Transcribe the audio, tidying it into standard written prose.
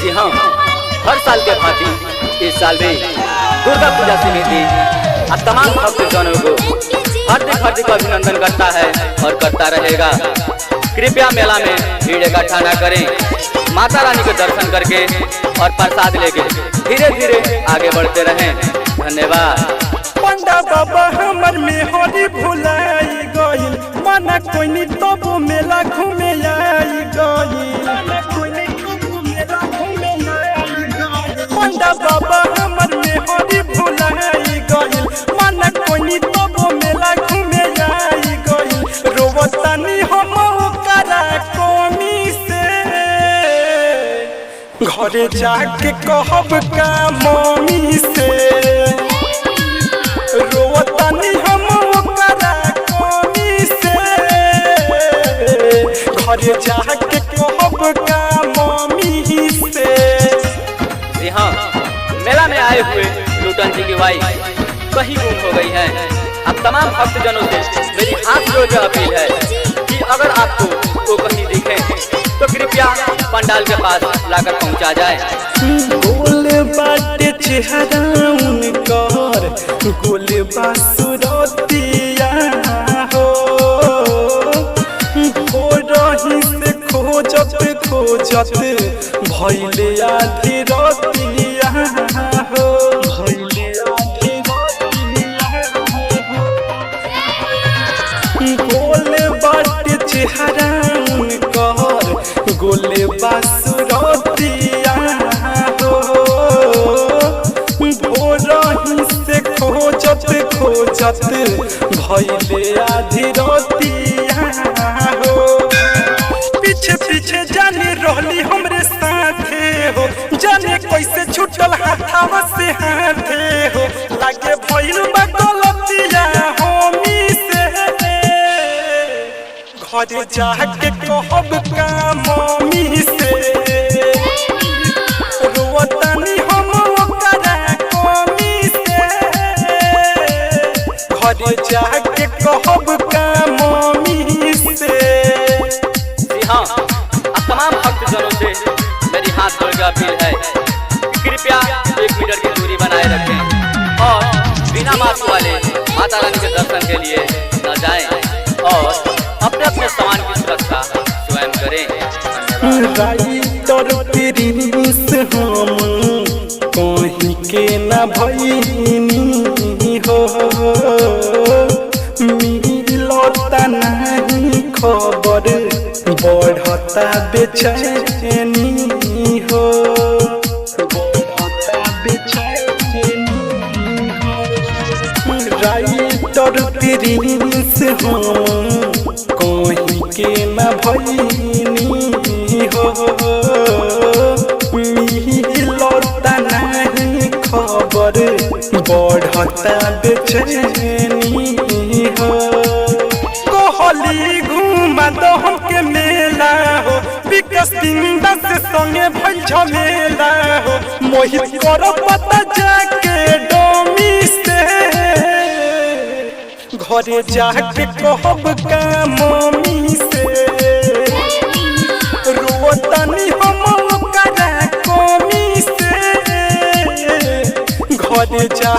जी हाँ, हर साल के भांति इस साल भी दुर्गा पूजा समिति अब तमाम भक्तजनों को हार्दिक अभिनंदन करता है और करता रहेगा। कृपया मेला में भीड़ इकट्ठा न करें। माता रानी के दर्शन करके और प्रसाद लेके धीरे धीरे आगे बढ़ते रहें। धन्यवाद। पंडा बाबा हमर में होली भुलाई गइल, माना कोई नहीं तब मेला घूमे आई गइल। पंडा बाबा हमर में होली भुलाई गइल, माना कोई नहीं तब मेला घूमे आई गइल। रोवतानी हम ओकरा कमी से, घरे जाके कहब का मम्मी से। रोवतानी हम ओकरा कमी से, घरे जाके कहब का मम्मी से। जी हाँ, मेला में आए हुए लूटन जी की वाई कहीं गुम हो गई है। अब तमाम भक्तजनों से मेरी हाथ जोड़ कर अपील है कि अगर आपको वो कहीं दिखे तो कृपया पंडाल के पास लाकर पहुंचा जाए। गोल बाटे चेहरा उनकर, गोल बासुरतिया हो। रही से खोजत भइले आधी रतिया हो। गोल बाटे चेहरा उनकर, गोल बासुरतिया हो। रही से खोजत भइले आधी रतिया हो। पीछे जाने रहली हमरे साथे हो, जाने कैसे छूटल हाथवा से हाथे हो। लागे भइल बा गलतिया हमी से, घरे जाके कहब का मम्मी से। रोवतानी हम ओकरा कमी से, घरे जाके कहब का मम्मी से। जी हाँ, अब तमाम भक्तजनों से मेरी हाथ जोड़ कर अपील है कि कृपया 1 मीटर की दूरी बनाए रखें और बिना मास्क वाले माता रानी के दर्शन के लिए न जाएं और अपने अपने सामान की सुरक्षा स्वयं करें। राइटर प्रिंस हम कहीं के न भइनी हो, मिलता नहीं खबर, बढ़ता बेचैनी हो। राइटर प्रिंस हम कहीं के न भइनी हो, मिलता नहीं खबर, बढ़ता बेचैनी हो। कहली घुमा दो हमके मेला हो, विकास बिंदा से संगे भइल झमेला हो। मोहित करो पता जाके डोमी से, घरे जाके कहब का मम्मी से। रोवतानी हम ओकरा कमी से, घरे जा